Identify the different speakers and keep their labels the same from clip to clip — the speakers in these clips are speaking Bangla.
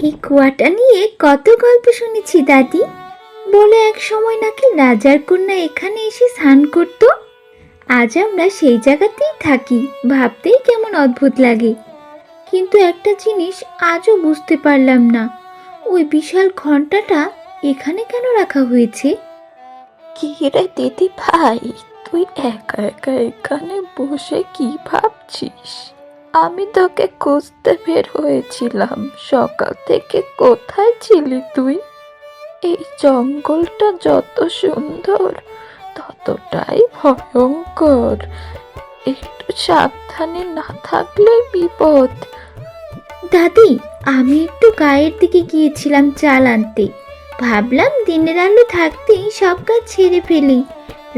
Speaker 1: এই কুয়াটা নিয়ে কত গল্প শুনেছি দাদি। বলে এক সময় নাকি রাজার কন্যা এখানে এসে স্নান করত। আজ আমরা সেই জায়গাতেই থাকি, ভাবতেই কেমন অদ্ভুত লাগে। কিন্তু একটা জিনিস আজও বুঝতে পারলাম না, ওই বিশাল ঘন্টাটা এখানে কেন রাখা হয়েছে।
Speaker 2: কি রে দিদি ভাই, তুই একা একা এখানে বসে কি ভাবছিস? আমি তোকে খুঁজতে বের হয়েছিলাম, সকাল থেকে কোথায় ছিলি তুই? এই জঙ্গলটা যত সুন্দর ততটাই ভয়ঙ্কর, একটু সাবধানে না থাকলে বিপদ।
Speaker 1: দাদি, আমি একটু গায়ের দিকে গিয়েছিলাম চাল আনতে। ভাবলাম দিনের আলো থাকতেই সব কাজ ছেড়ে ফেলি,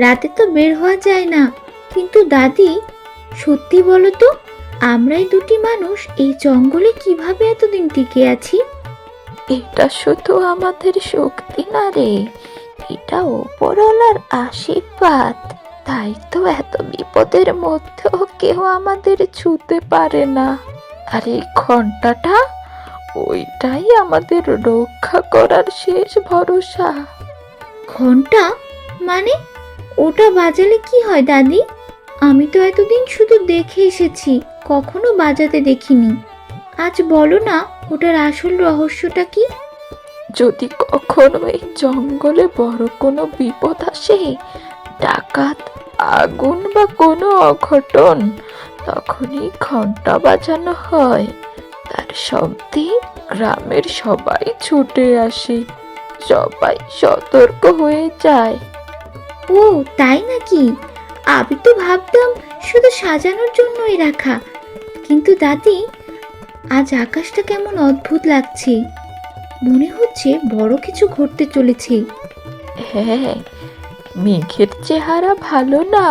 Speaker 1: রাতে তো বের হওয়া যায় না। কিন্তু দাদি, সত্যি বলো তো, আমরাই দুটি মানুষ এই জঙ্গলে কিভাবে এতদিন টিকে আছি?
Speaker 2: এটা শুধু আমাদের শক্তি না রে, এটা ওপরওয়ালার আশীর্বাদ। তাই তো এত বিপদের মধ্যেও কেউ আমাদের ছুতে পারে না। আর এই ঘন্টাটা, ওইটাই আমাদের রক্ষা করার শেষ ভরসা।
Speaker 1: ঘন্টা মানে? ওটা বাজালে কি হয় দাদি? আমি তো এতদিন শুধু দেখে এসেছি, কখনো বাজাতে দেখিনি। আজ বলো না, ওটার আসল রহস্যটা কি?
Speaker 2: যদি কখনো এই জঙ্গলে বড় কোনো বিপদ আসে, ডাকাত, আগুন বা কোনো অঘটন, তখনই ঘন্টা বাজানো হয়। তার শব্দে গ্রামের সবাই ছুটে আসে, সবাই সতর্ক হয়ে যায়।
Speaker 1: ও তাই নাকি? আমি তো ভাবতাম শুধু সাজানোর জন্যই রাখা। কিন্তু দাদি, আজ আকাশটা কেমন অদ্ভুত লাগছে। মনে হচ্ছে বড় কিছু ঘটতে চলেছে।
Speaker 2: হ্যাঁ, মেঘের চেহারা ভালো না,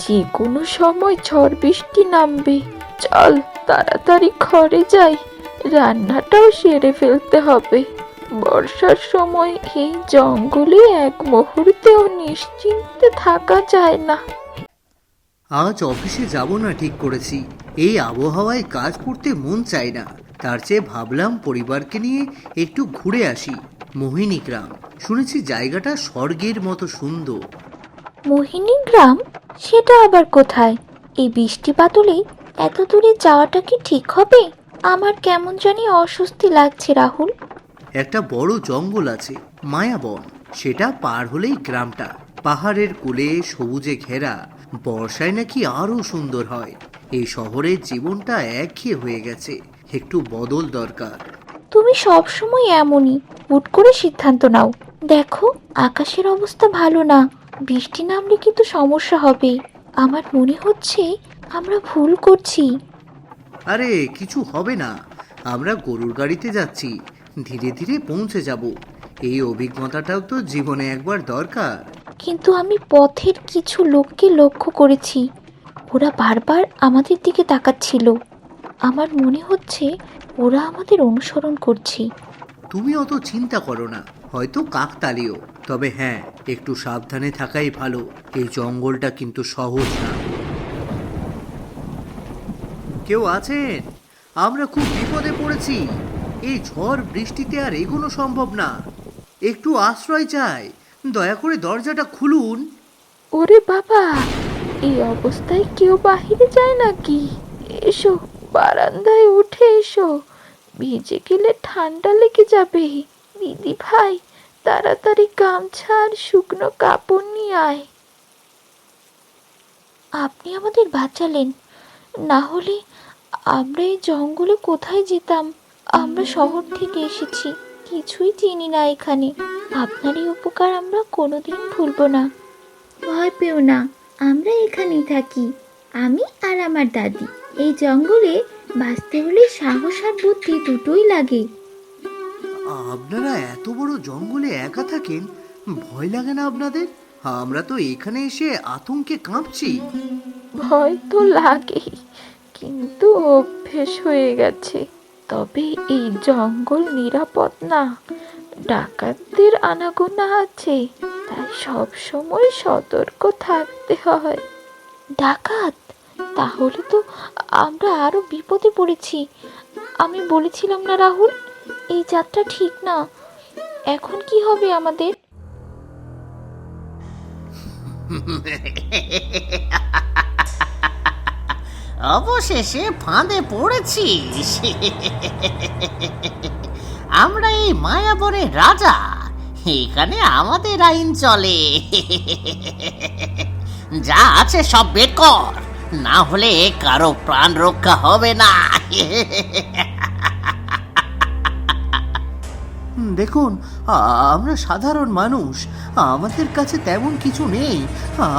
Speaker 2: যে কোনো সময় ঝড় বৃষ্টি নামবে। চল তাড়াতাড়ি ঘরে যাই, রান্নাটাও সেরে ফেলতে হবে। বর্ষার সময় এই জঙ্গলে এক মুহূর্তেও নিশ্চিন্তে থাকা যায় না।
Speaker 3: আজ অফিসে যাব না ঠিক করেছি। এই আবহাওয়ায় কাজ করতে মন চায় না। তার চেয়ে ভাবলাম পরিবারকে নিয়ে একটু ঘুরে আসি। মোহিনী গ্রাম শুনেছি জায়গাটা স্বর্গের মতো সুন্দর।
Speaker 2: মোহিনী গ্রাম? সেটা আবার কোথায়? এই বৃষ্টি বাদলে এত দূরে যাওয়াটা কি ঠিক হবে? আমার কেমন জানি অস্বস্তি লাগছে রাহুল।
Speaker 3: একটা বড় জঙ্গল আছে, মায়াবন। সেটা পার হলেই গ্রামটা, পাহাড়ের কোলে সবুজে ঘেরা। বর্ষায় নাকি আরো সুন্দর হয়। এই শহরের জীবনটা একঘেয়ে হয়ে গেছে, একটু বদল দরকার।
Speaker 2: তুমি সব সময় এমনই হুট করে সিদ্ধান্ত নাও। দেখো, আকাশের অবস্থা ভালো না, বৃষ্টি নামলে কিন্তু সমস্যা হবে। আমার মনে হচ্ছে আমরা ভুল করছি।
Speaker 3: আরে কিছু হবে না, আমরা গরুর গাড়িতে যাচ্ছি, ধীরে ধীরে পৌঁছে যাব। এই অভিজ্ঞতাটাও তো জীবনে একবার দরকার।
Speaker 2: কিন্তু আমি পথের কিছু লোককে লক্ষ্য করেছি, ওরা বারবার আমাদের দিকে তাকাচ্ছিল। আমার মনে হচ্ছে ওরা আমাদের অনুসরণ করছে।
Speaker 3: তুমি অত চিন্তা করো না, হয়তো কাকতালীয়। তবে হ্যাঁ, একটু সাবধানে থাকাই ভালো। এই জঙ্গলটা কিন্তু সহজ না। কেউ আছেন? আমরা খুব বিপদে পড়েছি। এই ঝড় বৃষ্টিতে আর এগোনো সম্ভব না। একটু আশ্রয় চাই, দয়া করে দরজাটা খুলুন।
Speaker 2: ওরে বাবা, এই অবস্থায় কেউ বাহিরে যায় নাকি? এসো, বারান্দায় উঠে এসো, ভিজে গেলে ঠান্ডা লেগে যাবে। দিদি ভাই, তাড়াতাড়ি গামছা আর শুকনো কাপড় নিয়ে আয়। আপনি আমাদের বাঁচালেন, না হলে আমরা এই জঙ্গলে কোথায় যেতাম? আমরা শহর থেকে এসেছি, কিছুই চিনি না এখানে। আপনার এই উপকার আমরা কোনোদিন ভুলবো না।
Speaker 1: ভয় পেও না, আমরা এখানেই থাকি। আমি আর আমার দাদি। এই জঙ্গলে বাঁচতে হলে সাহস আর বুদ্ধি দুটোই লাগে।
Speaker 3: আপনারা এত বড় জঙ্গলে একা থাকেন, ভয় লাগে না আপনাদের? আমরা তো এখানে এসে আতঙ্কে কাঁপছি।
Speaker 2: ভয় তো লাগেই, কিন্তু অভ্যেস হয়ে গেছে। তবে এই জঙ্গল নিরাপদ না, ডাকাতদের আনাগোনা আছে, তাই সব সময় সতর্ক থাকতে হয়। ডাকাত? তাহলে তো আমরা আরো বিপদে পড়েছি। আমি বলেছিলাম না রাহুল, এই যাত্রা ঠিক না। এখন কি হবে আমাদের?
Speaker 4: অবশেষে ফাঁদে পড়েছিস। আমরা এই মায়াবনের রাজা, এখানে আমাদের আইন চলে। যা আছে সব বের কর, না হলে কারো প্রাণ রক্ষা হবে না।
Speaker 3: দেখুন, আমরা সাধারণ মানুষ, আমাদের কাছে তেমন কিছু নেই।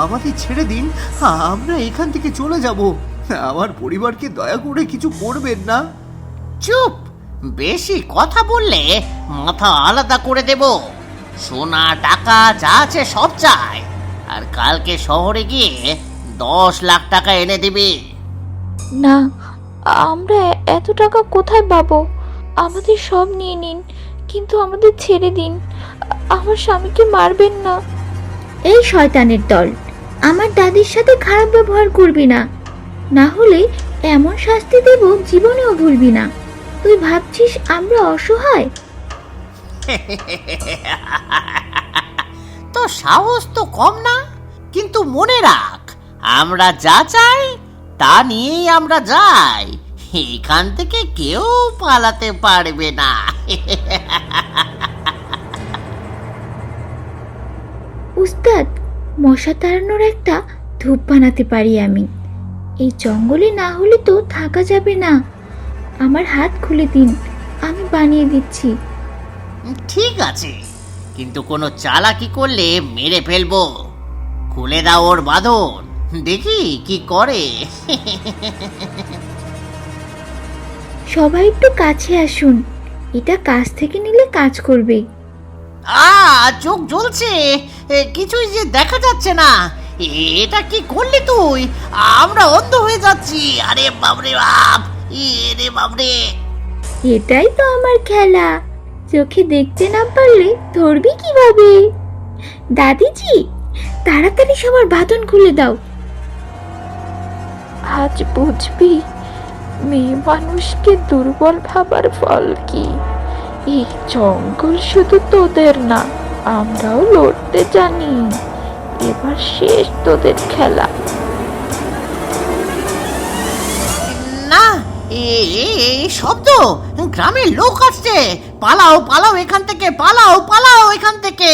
Speaker 3: আমাদের ছেড়ে দিন, আমরা এখান থেকে চলে যাব। আমার পরিবারকে দয়া করে কিছু করবেন না।
Speaker 4: চুপ! বেশি কথা বললে মাথা আলাদা করে দেব। সোনা টাকা যা আছে সব চাই, আর কালকে শহরে গিয়ে 10 লাখ টাকা এনে দিবি।
Speaker 2: না, আমরা এত টাকা কোথায় পাবো? আমাদের সব নিয়ে নিন, কিন্তু আমাদের ছেড়ে দিন। আমার স্বামীকে মারবেন না।
Speaker 1: এই শয়তানের দল, আমার দাদির সাথে খারাপ ব্যবহার করবি না, না হলে এমন শাস্তি দেব জীবনেও ভুলবি না। তুই ভাবছিস আমরা অসহায়?
Speaker 4: তো সাহস তো কম না, কিন্তু মনে রাখ, আমরা যা চাই তা নিয়েই আমরা যাই। এখান থেকে কেউ পালাতে পারবে না।
Speaker 1: উস্তাদ, মশা তাড়ানোর একটা ধূপ বানাতে পারি আমি। এই জঙ্গলে না হলে তো থাকা যাবে না। আমার হাত খুলে দিন, আমি বানিয়ে দিচ্ছি।
Speaker 4: ঠিক আছে, কিন্তু কোনো চালাকি করলে মেরে ফেলবো। খুলে দাও ওর বাঁধন, দেখি কি করে।
Speaker 1: সবাই একটু কাছে আসুন, এটা কাছ থেকে নিলে কাজ করবে।
Speaker 4: চোখ জ্বলছে, কিছুই যে দেখা যাচ্ছে না। এটা কি করলি তুই? আমরা অন্ধ হয়ে যাচ্ছি। আরে বাবরে বাপ, রে বাবরে।
Speaker 1: এটাই তো আমার খেলা, চোখে দেখতে না পারলে ধরবি কিভাবে? দাদিজি, তাড়াতাড়ি সবার বাঁধন খুলে দাও।
Speaker 2: আজ বুঝবি মেয়ে মানুষকে দুর্বল ভাবার ফল কি। এই জঙ্গল শুধু তোদের না, আমরাও লড়তে জানি। এবার শেষ তোদের খেলা।
Speaker 4: না, এই শব্দ, গ্রামের লোক আসছে। পালাও পালাও এখান থেকে, পালাও পালাও এখান থেকে।